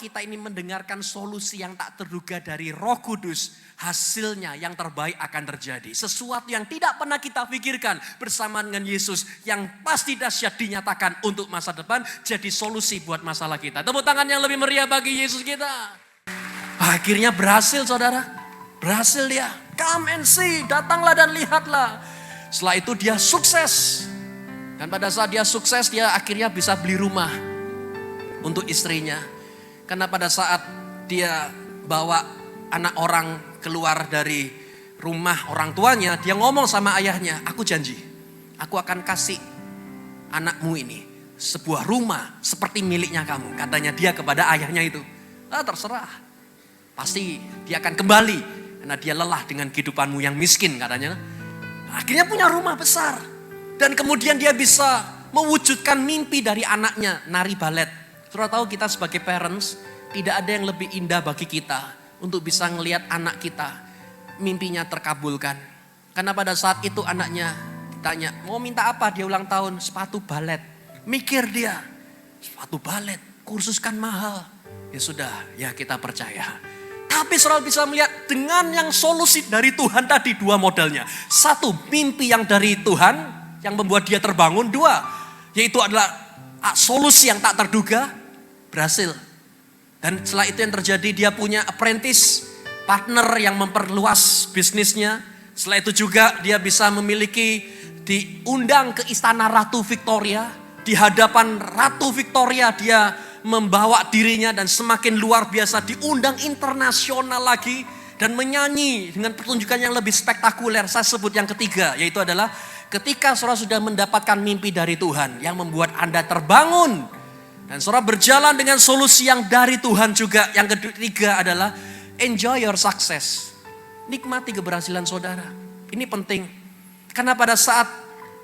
kita ini mendengarkan solusi yang tak terduga dari Roh Kudus, hasilnya yang terbaik akan terjadi. Sesuatu yang tidak pernah kita pikirkan bersama dengan Yesus, yang pasti dahsyat dinyatakan untuk masa depan, jadi solusi buat masalah kita. Tepuk tangan yang lebih meriah bagi Yesus kita. Akhirnya berhasil saudara, berhasil dia. Come and see, datanglah dan lihatlah. Setelah itu dia sukses. Dan pada saat dia sukses, dia akhirnya bisa beli rumah untuk istrinya. Karena pada saat dia bawa anak orang keluar dari rumah orang tuanya, dia ngomong sama ayahnya, aku janji, aku akan kasih anakmu ini sebuah rumah seperti miliknya kamu. Katanya dia kepada ayahnya itu. Terserah, pasti dia akan kembali karena dia lelah dengan kehidupanmu yang miskin katanya. Akhirnya punya rumah besar. Dan kemudian dia bisa mewujudkan mimpi dari anaknya, nari balet. Saudara tahu kita sebagai parents, tidak ada yang lebih indah bagi kita untuk bisa ngelihat anak kita mimpinya terkabulkan. Karena pada saat itu anaknya ditanya, mau minta apa dia ulang tahun? Sepatu balet. Mikir dia, sepatu balet, kursus kan mahal. Ya sudah, ya kita percaya. Tapi saudara bisa melihat dengan yang solusi dari Tuhan tadi, dua modelnya. Satu, mimpi yang dari Tuhan yang membuat dia terbangun. Dua, yaitu adalah solusi yang tak terduga, berhasil. Dan setelah itu yang terjadi, dia punya apprentice, partner yang memperluas bisnisnya. Setelah itu juga dia bisa memiliki, diundang ke istana Ratu Victoria. Di hadapan Ratu Victoria dia membawa dirinya dan semakin luar biasa, diundang internasional lagi. Dan menyanyi dengan pertunjukan yang lebih spektakuler. Saya sebut yang ketiga, yaitu adalah ketika saudara sudah mendapatkan mimpi dari Tuhan yang membuat Anda terbangun. Dan saudara berjalan dengan solusi yang dari Tuhan juga. Yang ketiga adalah enjoy your success. Nikmati keberhasilan saudara. Ini penting. Karena pada saat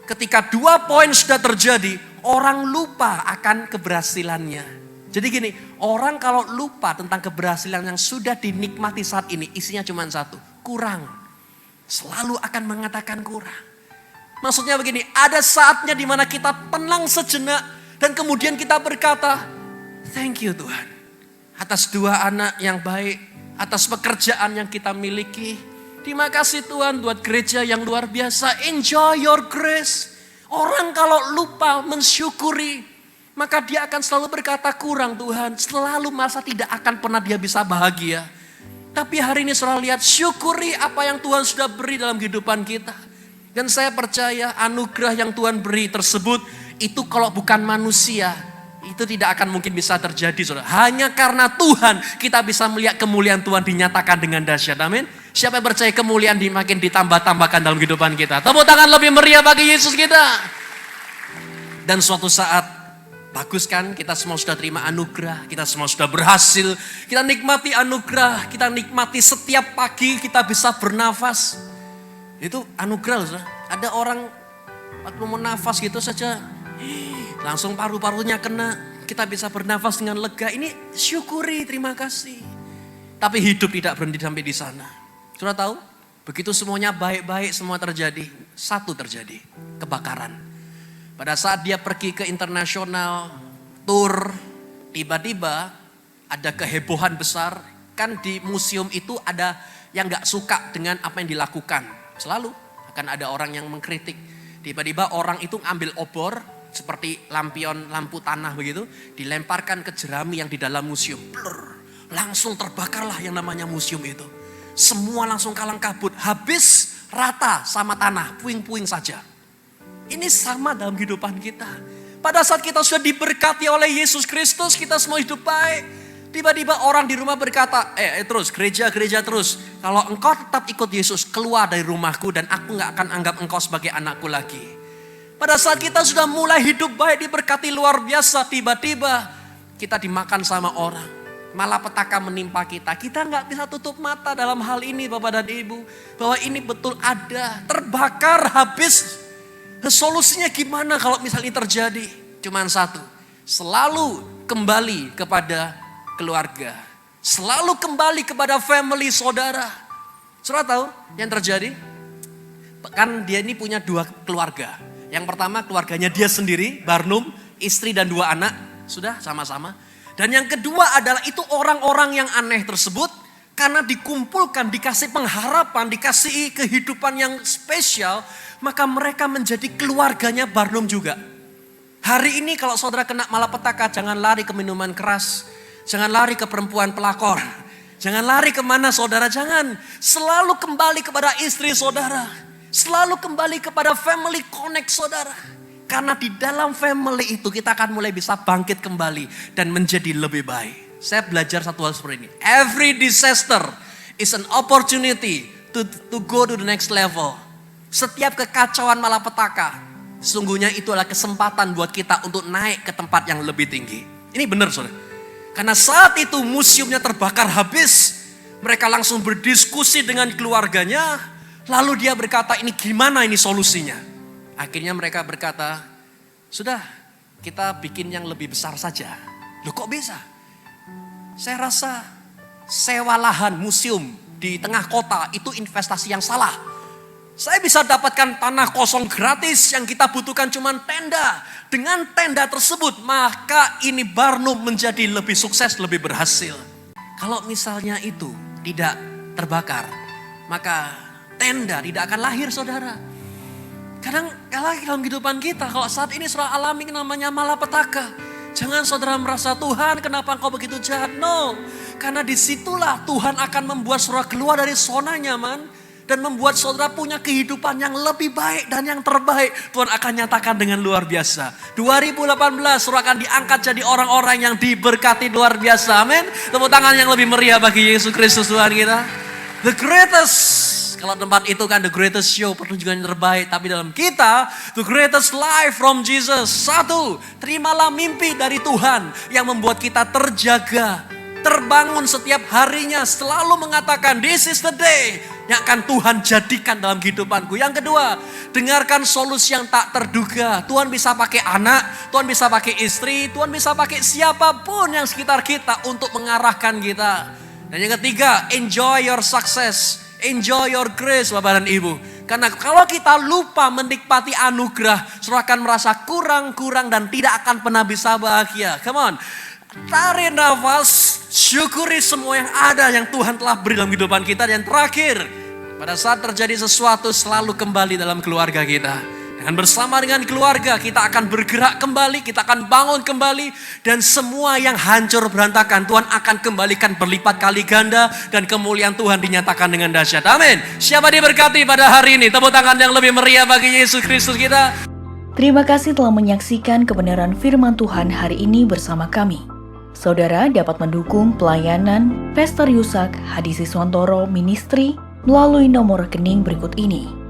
ketika dua poin sudah terjadi, orang lupa akan keberhasilannya. Jadi gini, orang kalau lupa tentang keberhasilan yang sudah dinikmati saat ini, isinya cuma satu, kurang. Selalu akan mengatakan kurang. Maksudnya begini, ada saatnya di mana kita tenang sejenak dan kemudian kita berkata, thank you Tuhan. Atas dua anak yang baik, atas pekerjaan yang kita miliki. Terima kasih Tuhan buat gereja yang luar biasa. Enjoy your grace. Orang kalau lupa mensyukuri, maka dia akan selalu berkata kurang Tuhan. Selalu merasa tidak akan pernah dia bisa bahagia. Tapi hari ini saudara lihat, syukuri apa yang Tuhan sudah beri dalam kehidupan kita. Dan saya percaya anugerah yang Tuhan beri tersebut, itu kalau bukan manusia, itu tidak akan mungkin bisa terjadi saudara. Hanya karena Tuhan kita bisa melihat kemuliaan Tuhan dinyatakan dengan dahsyat. Amin. Siapa yang percaya kemuliaan makin ditambah-tambahkan dalam kehidupan kita? Tepuk tangan lebih meriah bagi Yesus kita. Dan suatu saat, bagus kan, kita semua sudah terima anugerah, kita semua sudah berhasil, kita nikmati anugerah, kita nikmati setiap pagi kita bisa bernafas. Itu anugerah loh saudara. Ada orang waktu mau nafas gitu saja, langsung paru-parunya kena, kita bisa bernafas dengan lega. Ini syukuri, terima kasih. Tapi hidup tidak berhenti sampai di sana. Saudara tahu, begitu semuanya baik-baik semua terjadi, satu terjadi, kebakaran. Pada saat dia pergi ke internasional, tour, tiba-tiba ada kehebohan besar. Kan di museum itu ada yang gak suka dengan apa yang dilakukan. Selalu akan ada orang yang mengkritik. Tiba-tiba orang itu ambil obor, seperti lampion lampu tanah begitu, dilemparkan ke jerami yang di dalam museum. Blur, langsung terbakarlah yang namanya museum itu. Semua langsung kalang kabut, habis rata sama tanah, puing-puing saja. Ini sama dalam kehidupan kita. Pada saat kita sudah diberkati oleh Yesus Kristus, kita semua hidup baik. Tiba-tiba orang di rumah berkata, terus gereja terus. Kalau engkau tetap ikut Yesus, keluar dari rumahku dan aku gak akan anggap engkau sebagai anakku lagi. Pada saat kita sudah mulai hidup baik, diberkati luar biasa, tiba-tiba kita dimakan sama orang. Malapetaka menimpa kita. Kita gak bisa tutup mata dalam hal ini Bapak dan Ibu. Bahwa ini betul ada, terbakar, habis. Solusinya gimana kalau misalnya terjadi? Cuman satu, selalu kembali kepada keluarga. Selalu kembali kepada family, saudara. Saudara tahu yang terjadi? Kan dia ini punya dua keluarga. Yang pertama keluarganya dia sendiri, Barnum, istri dan dua anak. Sudah sama-sama. Dan yang kedua adalah itu orang-orang yang aneh tersebut karena dikumpulkan, dikasih pengharapan, dikasih kehidupan yang spesial, maka mereka menjadi keluarganya Barnum juga. Hari ini kalau saudara kena malapetaka, jangan lari ke minuman keras, jangan lari ke perempuan pelakor, jangan lari kemana saudara, jangan. Selalu kembali kepada istri saudara, selalu kembali kepada family connect saudara. Karena di dalam family itu kita akan mulai bisa bangkit kembali dan menjadi lebih baik. Saya belajar satu hal seperti ini. Every disaster is an opportunity to go to the next level. Setiap kekacauan malapetaka, sesungguhnya itu adalah kesempatan buat kita untuk naik ke tempat yang lebih tinggi. Ini benar saudara. Karena saat itu museumnya terbakar habis, mereka langsung berdiskusi dengan keluarganya. Lalu dia berkata, ini gimana ini solusinya? Akhirnya mereka berkata, sudah kita bikin yang lebih besar saja. Loh kok bisa? Saya rasa sewa lahan museum di tengah kota itu investasi yang salah. Saya bisa dapatkan tanah kosong gratis, yang kita butuhkan cuma tenda. Dengan tenda tersebut maka ini Barnum menjadi lebih sukses, lebih berhasil. Kalau misalnya itu tidak terbakar, maka tenda tidak akan lahir saudara. Kadang dalam kehidupan kita, kalau saat ini saudara alami namanya malapetaka, jangan saudara merasa Tuhan kenapa engkau begitu jahat. No, karena disitulah Tuhan akan membuat saudara keluar dari zona nyaman dan membuat saudara punya kehidupan yang lebih baik dan yang terbaik. Tuhan akan nyatakan dengan luar biasa. 2018 saudara akan diangkat jadi orang-orang yang diberkati luar biasa. Amin. Tepuk tangan yang lebih meriah bagi Yesus Kristus Tuhan kita. The greatest. Kalau tempat itu kan the greatest show, pertunjukan yang terbaik. Tapi dalam kita, the greatest life from Jesus. Satu, terimalah mimpi dari Tuhan yang membuat kita terjaga, terbangun setiap harinya. Selalu mengatakan, this is the day yang akan Tuhan jadikan dalam kehidupanku. Yang kedua, dengarkan solusi yang tak terduga. Tuhan bisa pakai anak, Tuhan bisa pakai istri, Tuhan bisa pakai siapapun yang sekitar kita untuk mengarahkan kita. Dan yang ketiga, enjoy your success. Enjoy your grace Bapak dan Ibu. Karena kalau kita lupa menikmati anugerah, saudara akan merasa kurang-kurang dan tidak akan pernah bisa bahagia. Come on. Tarik nafas, syukuri semua yang ada yang Tuhan telah beri dalam kehidupan kita. Dan terakhir, pada saat terjadi sesuatu selalu kembali dalam keluarga kita. Dengan bersama dengan keluarga kita akan bergerak kembali, kita akan bangun kembali. Dan semua yang hancur berantakan Tuhan akan kembalikan berlipat kali ganda. Dan kemuliaan Tuhan dinyatakan dengan dahsyat. Amin. Siapa diberkati pada hari ini? Tepuk tangan yang lebih meriah bagi Yesus Kristus kita. Terima kasih telah menyaksikan kebenaran firman Tuhan hari ini bersama kami. Saudara dapat mendukung pelayanan Pastor Yusak Hadisiswantoro Ministry melalui nomor rekening berikut ini.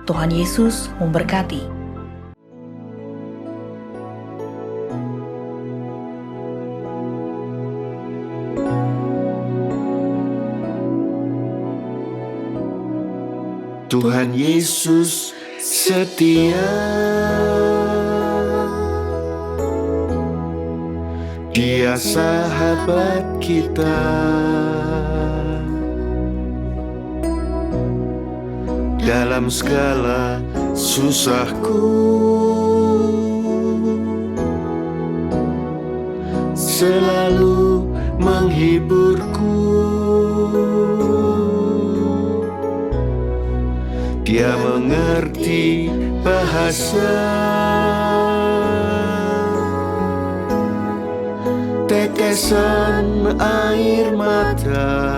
Tuhan Yesus memberkati. Tuhan Yesus setia, Dia sahabat kita. Dalam segala susahku, selalu menghiburku. Dia mengerti bahasa, tetesan air mata.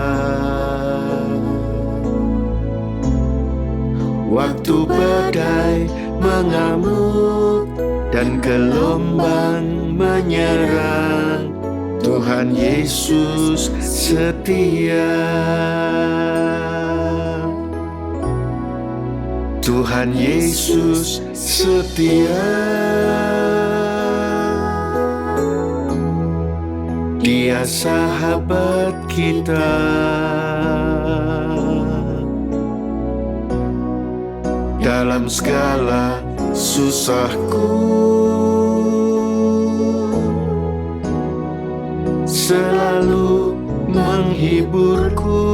Waktu badai mengamuk dan gelombang menyerang, Tuhan Yesus setia. Tuhan Yesus setia. Dia sahabat kita. Dalam segala susahku, selalu menghiburku.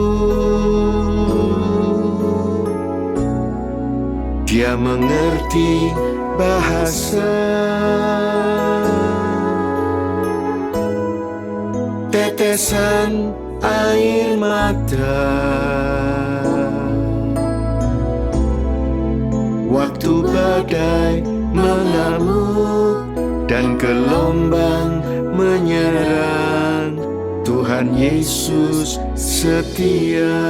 Dia mengerti bahasa, tetesan air mata. Waktu badai mengamuk dan gelombang menyerang, Tuhan Yesus setia.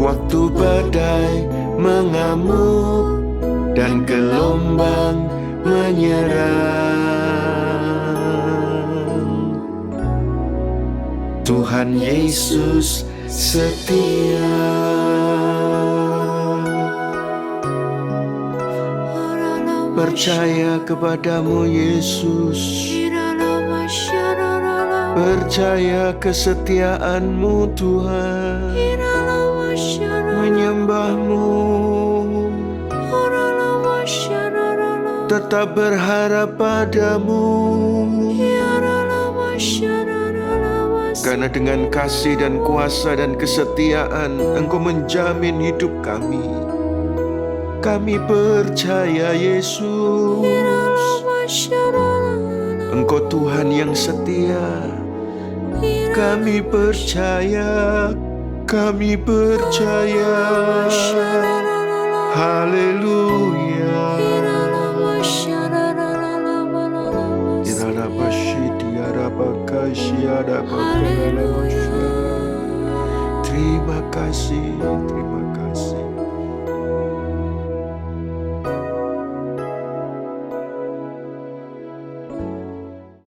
Waktu badai mengamuk dan gelombang menyerang, Tuhan Yesus setia. Percaya kepadamu Yesus, percaya kesetiaanmu Tuhan, menyembahmu, tetap berharap padamu, karena dengan kasih dan kuasa dan kesetiaan Engkau menjamin hidup kami. Kami percaya Yesus, Engkau Tuhan yang setia. Kami percaya, kami percaya. Haleluya. Terima kasih.